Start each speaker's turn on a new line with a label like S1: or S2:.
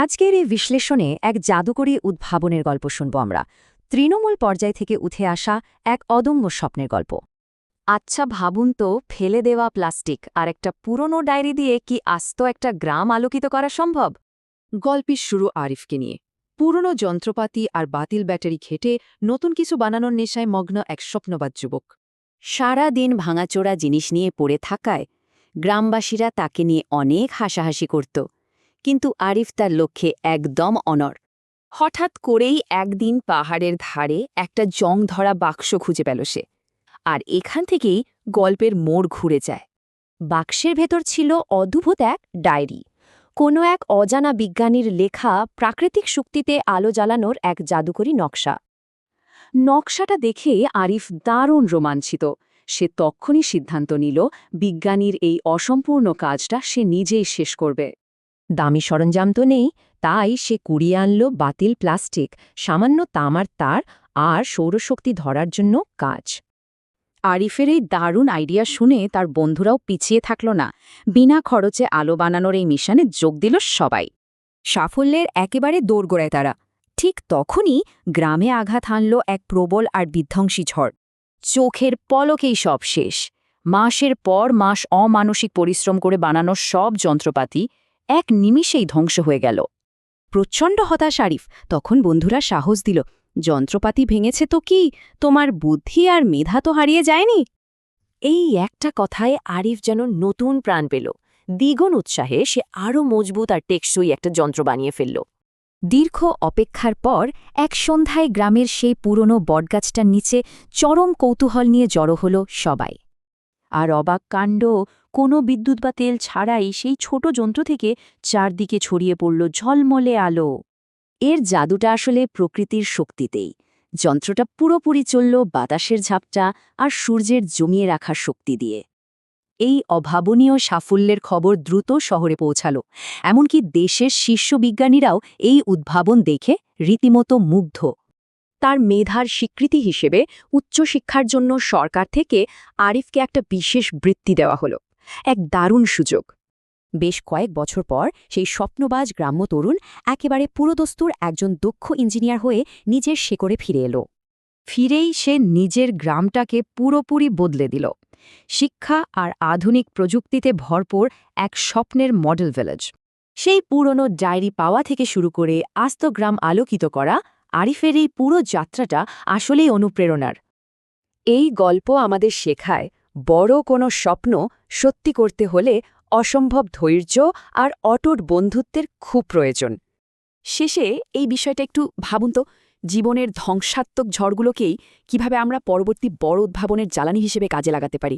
S1: আজকের এই বিশ্লেষণে এক জাদুকরী উদ্ভাবনের গল্প শুনব আমরা। তৃণমূল পর্যায় থেকে উঠে আসা এক অদম্য স্বপ্নের গল্প। আচ্ছা ভাবুন তো, ফেলে দেওয়া প্লাস্টিক আর একটা পুরনো ডায়েরি দিয়ে কি আস্ত একটা গ্রাম আলোকিত করা সম্ভব?
S2: গল্পের শুরু আরিফকে নিয়ে। পুরনো যন্ত্রপাতি আর বাতিল ব্যাটারি ঘেটে নতুন কিছু বানানোর নেশায় মগ্ন এক স্বপ্নবাদ যুবক।
S1: সারা দিন ভাঙাচোরা জিনিস নিয়ে পড়ে থাকায় গ্রামবাসীরা তাকে নিয়ে অনেক হাসাহাসি করত, কিন্তু আরিফ তার লক্ষ্যে একদম অনড়। হঠাৎ করেই একদিন পাহাড়ের ধারে একটা জং ধরা বাক্স খুঁজে পেল সে, আর এখান থেকেই গল্পের মোড় ঘুরে যায়। বাক্সের ভেতর ছিল অদ্ভুত এক ডায়েরি, কোনো এক অজানা বিজ্ঞানীর লেখা প্রাকৃতিক শক্তিতে আলো জ্বালানোর এক জাদুকরী নকশা। নকশাটা দেখে আরিফ দারুণ রোমাঞ্চিত। সে তক্ষুনি সিদ্ধান্ত নিল বিজ্ঞানীর এই অসম্পূর্ণ কাজটা সে নিজেই শেষ করবে। দামি সরঞ্জাম তো নেই, তাই সে কুড়িয়ে আনল বাতিল প্লাস্টিক, সামান্য তামার তার আর সৌরশক্তি ধরার জন্য কাজ। আরিফের এই দারুণ আইডিয়া শুনে তার বন্ধুরাও পিছিয়ে থাকল না। বিনা খরচে আলো বানানোর এই মিশনে যোগ দিল সবাই। সাফল্যের একেবারে দোরগোড়ায় তারা। ঠিক তখনই গ্রামে আঘাত হানল এক প্রবল আর বিধ্বংসী ঝড়। চোখের পলকেই সব শেষ। মাসের পর মাস অমানসিক পরিশ্রম করে বানানো সব যন্ত্রপাতি এক নিমিষেই ধ্বংস হয়ে গেল। প্রচণ্ড হতাশ আরিফ। তখন বন্ধুরা সাহস দিল, যন্ত্রপাতি ভেঙেছে তো কি, তোমার বুদ্ধি আর মেধা তো হারিয়ে যায়নি। এই একটা কথায় আরিফ যেন নতুন প্রাণ পেল। দ্বিগুণ উৎসাহে সে আরও মজবুত আর টেকসই একটা যন্ত্র বানিয়ে ফেলল। দীর্ঘ অপেক্ষার পর এক সন্ধ্যায় গ্রামের সেই পুরনো বটগাছটার নিচে চরম কৌতূহল নিয়ে জড়ো হল সবাই। আর অবাক কাণ্ড, কোনো বিদ্যুৎ বা তেল ছাড়াই সেই ছোট যন্ত্র থেকে চারদিকে ছড়িয়ে পড়ল ঝলমলে আলো। এর জাদুটা আসলে প্রকৃতির শক্তিতেই। যন্ত্রটা পুরোপুরি চলল বাতাসের ঝাপটা আর সূর্যের জমিয়ে রাখার শক্তি দিয়ে। এই অভাবনীয় সাফল্যের খবর দ্রুত শহরে পৌঁছাল। এমনকি দেশের শীর্ষ বিজ্ঞানীরাও এই উদ্ভাবন দেখে রীতিমতো মুগ্ধ। তার মেধার স্বীকৃতি হিসেবে উচ্চশিক্ষার জন্য সরকার থেকে আরিফকে একটা বিশেষ বৃত্তি দেওয়া হলো, এক দারুণ সুযোগ। বেশ কয়েক বছর পর সেই স্বপ্নবাজ গ্রাম্য তরুণ একেবারে পুরোদস্তুর একজন দক্ষ ইঞ্জিনিয়ার হয়ে নিজের শেকড়ে ফিরে এলো। ফিরেই সে নিজের গ্রামটাকে পুরোপুরি বদলে দিল। শিক্ষা আর আধুনিক প্রযুক্তিতে ভরপুর এক স্বপ্নের মডেল ভিলেজ। সেই পুরনো ডায়েরি পাওয়া থেকে শুরু করে আস্ত গ্রাম আলোকিত করা, আরিফের এই পুরো যাত্রাটা আসলেই অনুপ্রেরণার। এই গল্প আমাদের শেখায়, বড় কোনো স্বপ্ন সত্যি করতে হলে অসম্ভব ধৈর্য আর অটুট বন্ধুত্বের খুব প্রয়োজন। শেষে এই বিষয়টা একটু ভাবুন তো, জীবনের ধ্বংসাত্মক ঝড়গুলোকেই কিভাবে আমরা পরবর্তী বড় উদ্ভাবনের জ্বালানি হিসেবে কাজে লাগাতে পারি।